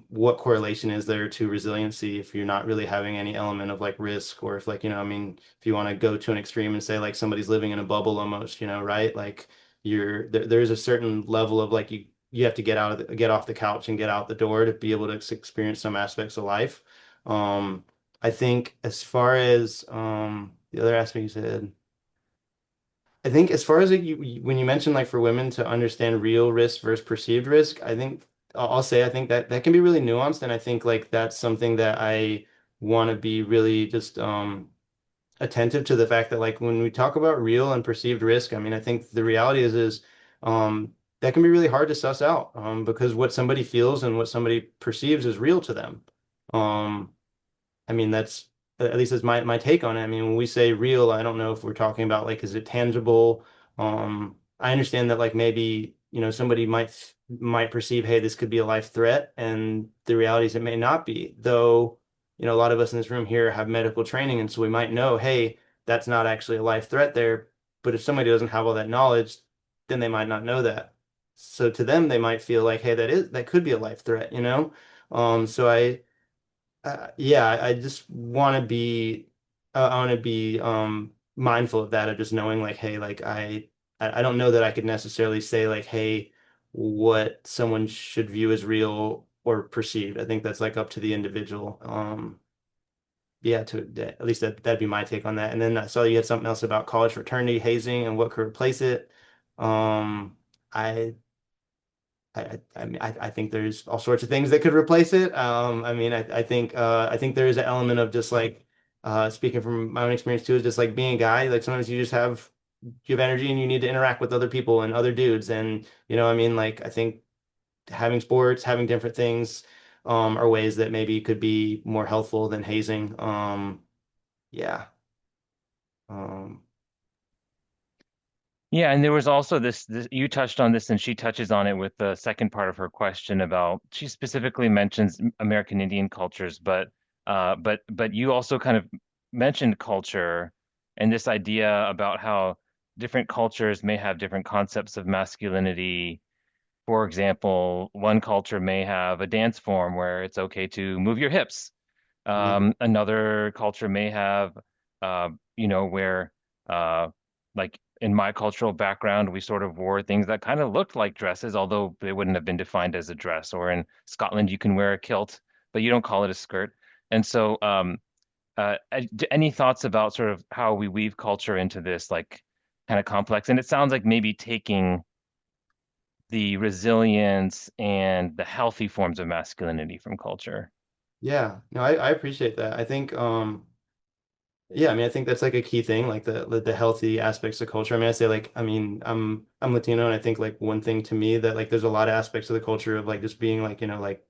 what correlation is there to resiliency if you're not really having any element of like risk, or if like, I mean, if you want to go to an extreme and say like somebody's living in a bubble almost, right? Like there's a certain level of like you have to get off the couch and get out the door to be able to experience some aspects of life. I think as far as the other aspect you said. I think as far as like when you mentioned like for women to understand real risk versus perceived risk, I think I'll say I think that that can be really nuanced, and I think like that's something that I want to be really just attentive to the fact that like when we talk about real and perceived risk, I mean I think the reality is that can be really hard to suss out because what somebody feels and what somebody perceives is real to them. Um, I mean, that's at least that's my take on it. I mean, when we say real, I don't know if we're talking about like, is it tangible? I understand that like maybe, somebody might perceive, hey, this could be a life threat, and the reality is it may not be. Though, a lot of us in this room here have medical training, and so we might know, hey, that's not actually a life threat there. But if somebody doesn't have all that knowledge, then they might not know that. So to them, they might feel like, hey, that could be a life threat, you know? So yeah, I just want to be, I want to be mindful of that, of just knowing like, hey, like I don't know that I could necessarily say like, hey, what someone should view as real or perceived. I think that's like up to the individual. Yeah, at least that'd be my take on that. And then I saw you had something else about college fraternity hazing and what could replace it. I I think there's all sorts of things that could replace it. I mean, I think there is an element of just like speaking from my own experience too, is just like being a guy. Like sometimes you have energy and you need to interact with other people and other dudes. And I mean, like I think having sports, having different things, are ways that maybe could be more helpful than hazing. Yeah. Um, Yeah, and there was also this you touched on this and she touches on it with the second part of her question about she specifically mentions American Indian cultures, but you also kind of mentioned culture and this idea about how different cultures may have different concepts of masculinity. For example, one culture may have a dance form where it's okay to move your hips. yeah. Another culture may have, where, uh, like in my cultural background, we sort of wore things that kind of looked like dresses, although they wouldn't have been defined as a dress. Or in Scotland, you can wear a kilt, but you don't call it a skirt. And so, any thoughts about sort of how we weave culture into this, like, kind of complex? And it sounds like maybe taking the resilience and the healthy forms of masculinity from culture. Yeah. No, I appreciate that. I think yeah, I mean, I think that's like a key thing, like the healthy aspects of culture. I mean, I say like, I mean, I'm Latino, and I think like one thing to me that like there's a lot of aspects of the culture of like just being like, like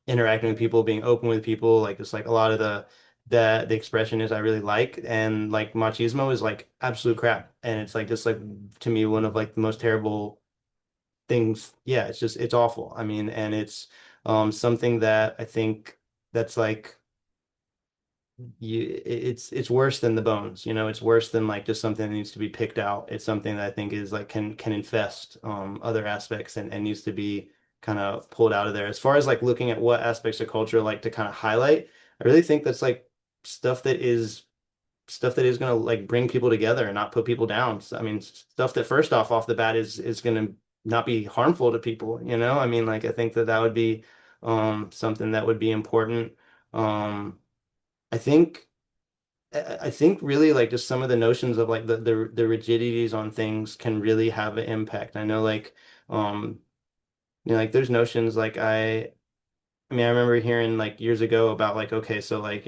interacting with people, being open with people, like just like a lot of the expression is I really like, and like machismo is like absolute crap, and it's like just like to me one of like the most terrible things. Yeah, it's awful. I mean, and it's something that I think that's like it's worse than the bones, it's worse than like just something that needs to be picked out. It's something that I think is like can infest other aspects, and needs to be kind of pulled out of there. As far as like looking at what aspects of culture like to kind of highlight, I really think that's like stuff that is stuff that is going to like bring people together and not put people down. So, I mean, stuff that first off the bat is going to not be harmful to people. I mean, like I think that that would be something that would be important. um I think I think really like just some of the notions of like the rigidities on things can really have an impact. I know like um like there's notions like I mean I remember hearing like years ago about like okay, so like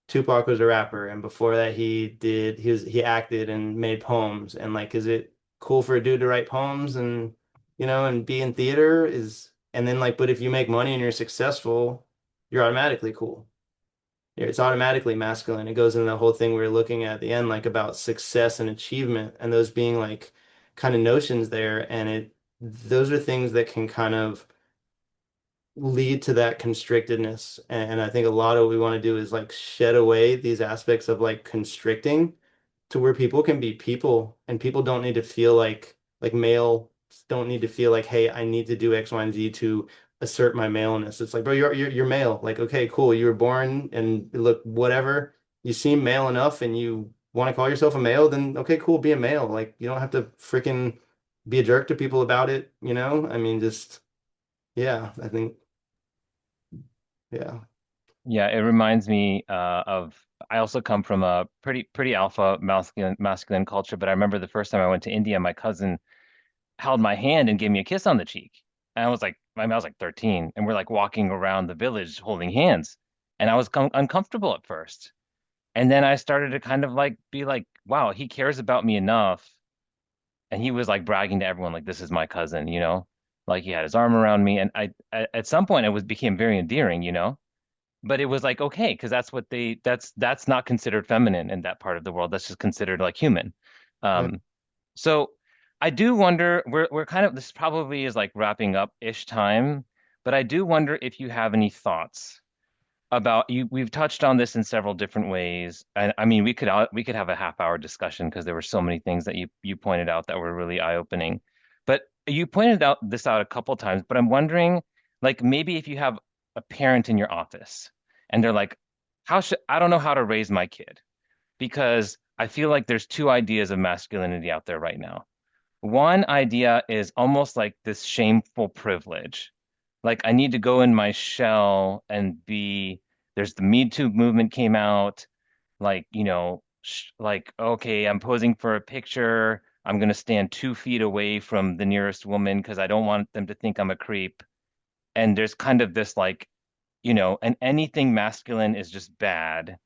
Tupac was a rapper, and before that he acted and made poems, and like is it cool for a dude to write poems and and be in theater, and then like but if you make money and you're successful, you're automatically cool. It's automatically masculine. It goes into the whole thing we were looking at the end, like about success and achievement, and those being like kind of notions there. And those are things that can kind of lead to that constrictedness. And I think a lot of what we want to do is like shed away these aspects of like constricting to where people can be people, and people don't need to feel like male don't need to feel like, hey, I need to do X, Y, and Z to assert my maleness. It's like, bro, you're male. Like, okay, cool. You were born and look, whatever. You seem male enough and you want to call yourself a male, then okay, cool, be a male. Like you don't have to freaking be a jerk to people about it. I mean, just yeah, I think yeah. Yeah, it reminds me of I also come from a pretty alpha masculine culture, but I remember the first time I went to India, my cousin held my hand and gave me a kiss on the cheek. And I was like 13, and we're like walking around the village holding hands. And I was uncomfortable at first. And then I started to kind of like be like, wow, he cares about me enough. And he was like bragging to everyone, like, this is my cousin, you know? Like he had his arm around me. And at some point it was became very endearing, you know? But it was like, okay, because that's not considered feminine in that part of the world. That's just considered like human. Yeah. Um, so I do wonder, we're kind of this probably is like wrapping up ish time, but I do wonder if you have any thoughts about you. We've touched on this in several different ways. And I mean, we could have a half hour discussion because there were so many things that you pointed out that were really eye-opening. But you pointed out this out a couple times, but I'm wondering, like maybe if you have a parent in your office and they're like, I don't know how to raise my kid because I feel like there's two ideas of masculinity out there right now. One idea is almost like this shameful privilege. Like I need to go in my shell and be, there's the Me Too movement came out, like, you know, like, okay, I'm posing for a picture. I'm going to stand 2 feet away from the nearest woman because I don't want them to think I'm a creep. And there's kind of this like, you know, and anything masculine is just bad.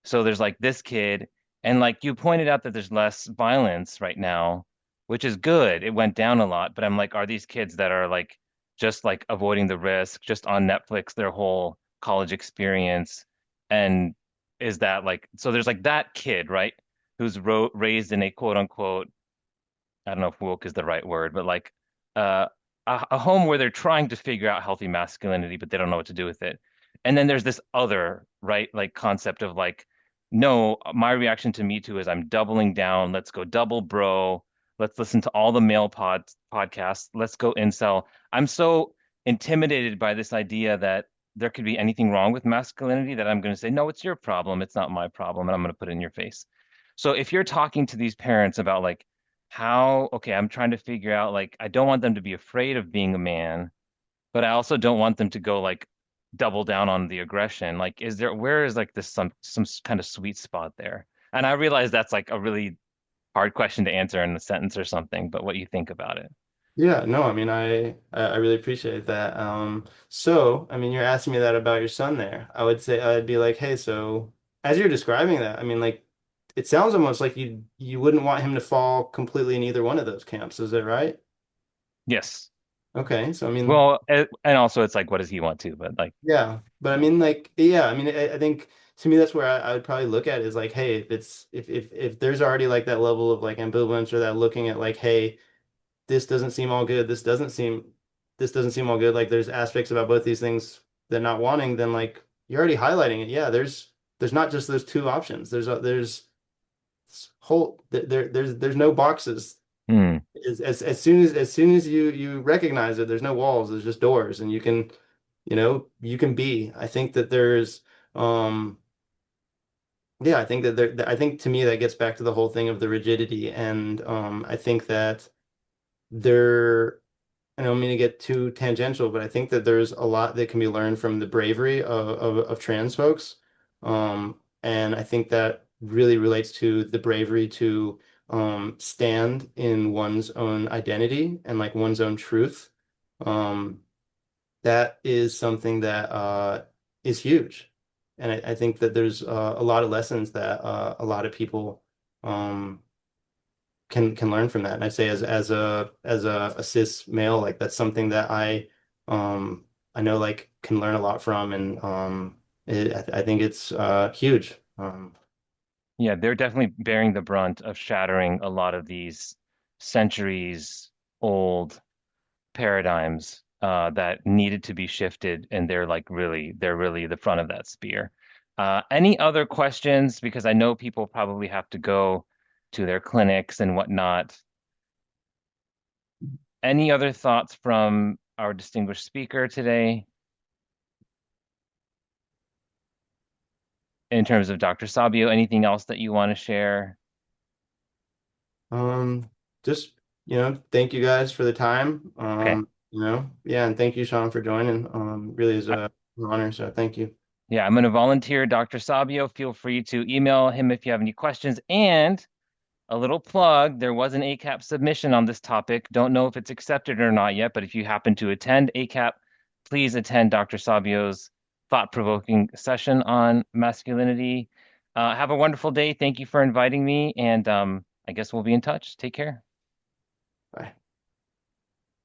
So there's like this kid, and like you pointed out that there's less violence right now, which is good. It went down a lot, but I'm like, are these kids that are like just like avoiding the risk, just on Netflix their whole college experience? And is that like, so there's like that kid, right? Who's raised in a quote unquote, I don't know if woke is the right word, but like uh, a home where they're trying to figure out healthy masculinity, but they don't know what to do with it. And then there's this other, right, like concept of like, no, my reaction to Me Too is I'm doubling down. Let's go double bro. Let's listen to all the male podcasts. Let's go incel. I'm so intimidated by this idea that there could be anything wrong with masculinity that I'm going to say, no, it's your problem. It's not my problem. And I'm going to put it in your face. So if you're talking to these parents about like, okay, I'm trying to figure out like I don't want them to be afraid of being a man, but I also don't want them to go like double down on the aggression. Like where is like this some kind of sweet spot there? And I realize that's like a really hard question to answer in a sentence or something, but what do you think about it? Yeah, no, I mean, I really appreciate that. So, I mean, you're asking me that about your son there. I would say I'd be like, hey, so as you're describing that, I mean, like, it sounds almost like you wouldn't want him to fall completely in either one of those camps. Is that right? Yes. Okay, so I mean, Well, and also it's like what does he want to, but like yeah, but I mean, like, yeah, I mean, I think to me that's where I would probably look at it is like, hey, if there's already like that level of like ambivalence or that looking at like, hey, this doesn't seem all good. This doesn't seem all good. Like there's aspects about both these things they're not wanting, then like you're already highlighting it. Yeah, there's not just those two options. There's there's no boxes. hmm. As soon as you recognize it, there's no walls, there's just doors and you can be. I think that there's yeah, I think that I think to me that gets back to the whole thing of the rigidity and I think that there I don't mean to get too tangential, but I think that there's a lot that can be learned from the bravery of trans folks. And I think that really relates to the bravery to stand in one's own identity and like one's own truth. Um, that is something that is huge. And I think that there's a lot of lessons that a lot of people um, can learn from that. And I'd say as a cis male, like that's something that I know like can learn a lot from and I think it's huge. Yeah, they're definitely bearing the brunt of shattering a lot of these centuries old paradigms that needed to be shifted, and they're really the front of that spear. Any other questions? Because I know people probably have to go to their clinics and whatnot. Any other thoughts from our distinguished speaker today in terms of Dr. Sabio? Anything else that you want to share? Um, just thank you guys for the time. Okay. Yeah, and thank you, Sean, for joining. Really is Uh, an honor. So thank you. Yeah, I'm going to volunteer Dr. Sabio. Feel free to email him if you have any questions. And a little plug, there was an ACAP submission on this topic. Don't know if it's accepted or not yet, but if you happen to attend ACAP, please attend Dr. Sabio's thought-provoking session on masculinity. Have a wonderful day. Thank you for inviting me, and I guess we'll be in touch. Take care. Bye.